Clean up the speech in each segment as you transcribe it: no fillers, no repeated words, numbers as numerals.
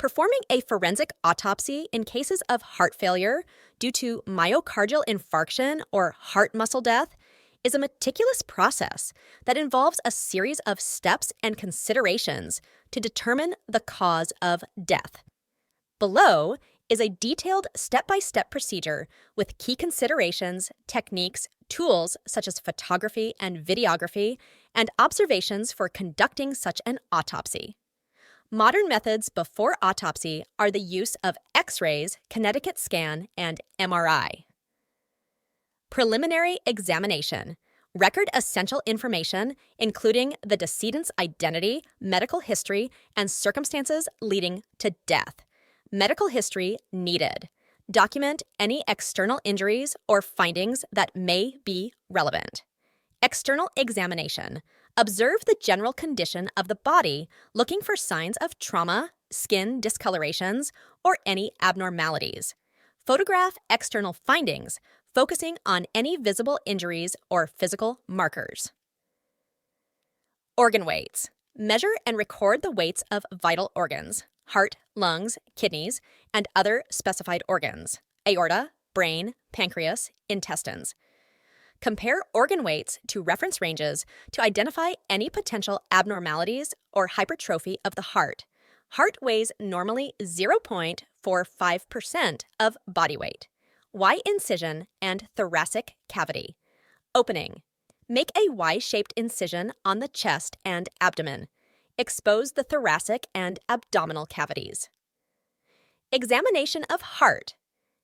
Performing a forensic autopsy in cases of heart failure due to myocardial infarction or heart muscle death is a meticulous process that involves a series of steps and considerations to determine the cause of death. Below is a detailed step-by-step procedure with key considerations, techniques, tools such as photography and videography, and observations for conducting such an autopsy. Modern methods before autopsy are the use of X-rays, kinetic scan, and MRI. Preliminary examination. Record essential information, including the decedent's identity, medical history, and circumstances leading to death. Medical history needed. Document any external injuries or findings that may be relevant. External examination. Observe the general condition of the body, looking for signs of trauma, skin discolorations, or any abnormalities. Photograph external findings, focusing on any visible injuries or physical markers. Organ weights. Measure and record the weights of vital organs, heart, lungs, kidneys, and other specified organs, aorta, brain, pancreas, intestines. Compare organ weights to reference ranges to identify any potential abnormalities or hypertrophy of the heart. Heart weighs normally 0.45% of body weight. Y incision and thoracic cavity. Opening. Make a Y-shaped incision on the chest and abdomen. Expose the thoracic and abdominal cavities. Examination of heart.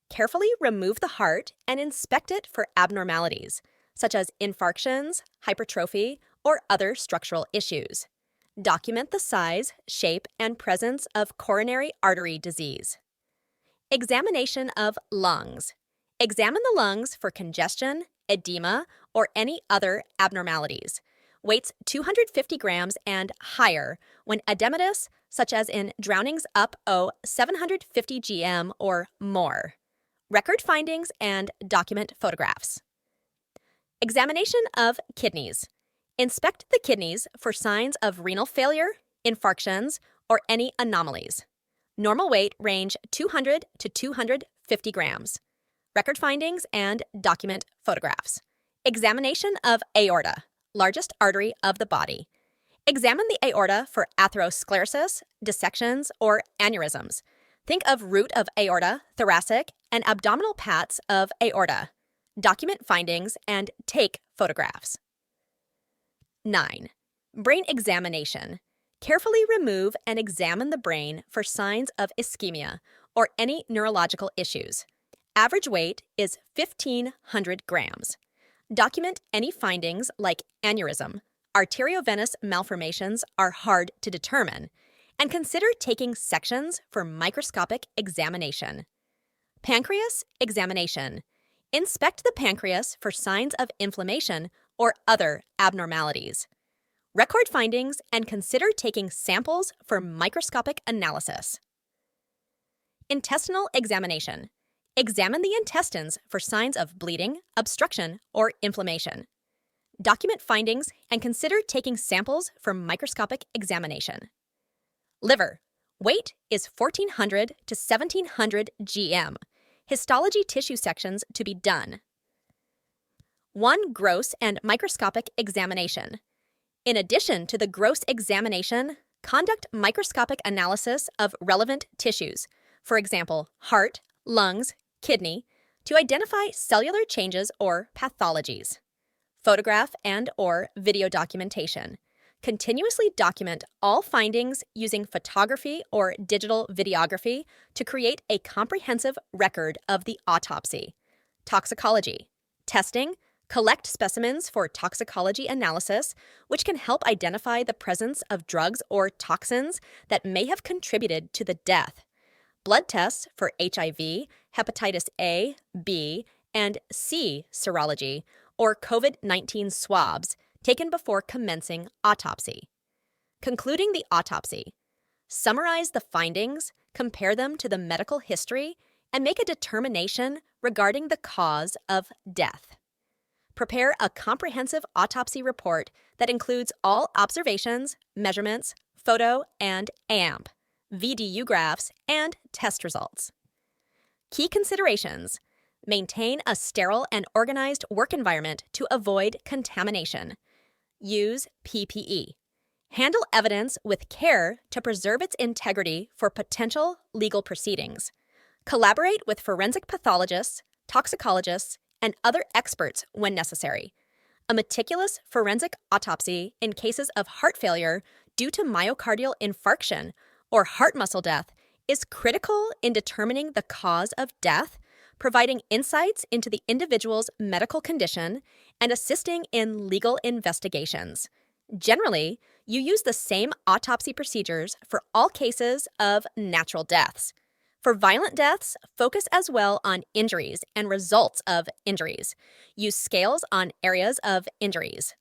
Carefully remove the heart and inspect it for abnormalities, such as infarctions, hypertrophy, or other structural issues. Document the size, shape, and presence of coronary artery disease. Examination of lungs. Examine the lungs for congestion, edema, or any other abnormalities. Weights 250 grams and higher when edematous, such as in drownings up 750 gm or more. Record findings and document photographs. Examination of kidneys. Inspect the kidneys for signs of renal failure, infarctions, or any anomalies. Normal weight range 200 to 250 grams. Record findings and document photographs. Examination of aorta, largest artery of the body. Examine the aorta for atherosclerosis, dissections, or aneurysms. Think of root of aorta, thoracic, and abdominal pats of aorta. Document findings and take photographs. 9. Brain examination. Carefully remove and examine the brain for signs of ischemia or any neurological issues. Average weight is 1,500 grams. Document any findings like aneurysm. Arteriovenous malformations are hard to determine, and consider taking sections for microscopic examination. Pancreas examination. Inspect the pancreas for signs of inflammation or other abnormalities. Record findings and consider taking samples for microscopic analysis. Intestinal examination. Examine the intestines for signs of bleeding, obstruction, or inflammation. Document findings and consider taking samples for microscopic examination. Liver. Weight is 1,400 to 1,700 gm. Histology tissue sections to be done. 1 gross and microscopic examination. In addition to the gross examination, conduct microscopic analysis of relevant tissues, for example, heart, lungs, kidney, to identify cellular changes or pathologies. Photograph and/or video documentation. Continuously document all findings using photography or digital videography to create a comprehensive record of the autopsy. Toxicology. Testing. Collect specimens for toxicology analysis, which can help identify the presence of drugs or toxins that may have contributed to the death. Blood tests for HIV, hepatitis A, B, and C serology, or COVID-19 swabs taken before commencing autopsy. Concluding the autopsy. Summarize the findings, compare them to the medical history, and make a determination regarding the cause of death. Prepare a comprehensive autopsy report that includes all observations, measurements, photo, and AMP, VDU graphs, and test results. Key considerations: maintain a sterile and organized work environment to avoid contamination. Use PPE. Handle evidence with care to preserve its integrity for potential legal proceedings. Collaborate with forensic pathologists, toxicologists, and other experts when necessary. A meticulous forensic autopsy in cases of heart failure due to myocardial infarction or heart muscle death is critical in determining the cause of death, providing insights into the individual's medical condition, and assisting in legal investigations. Generally, you use the same autopsy procedures for all cases of natural deaths. For violent deaths, focus as well on injuries and results of injuries. Use scales on areas of injuries.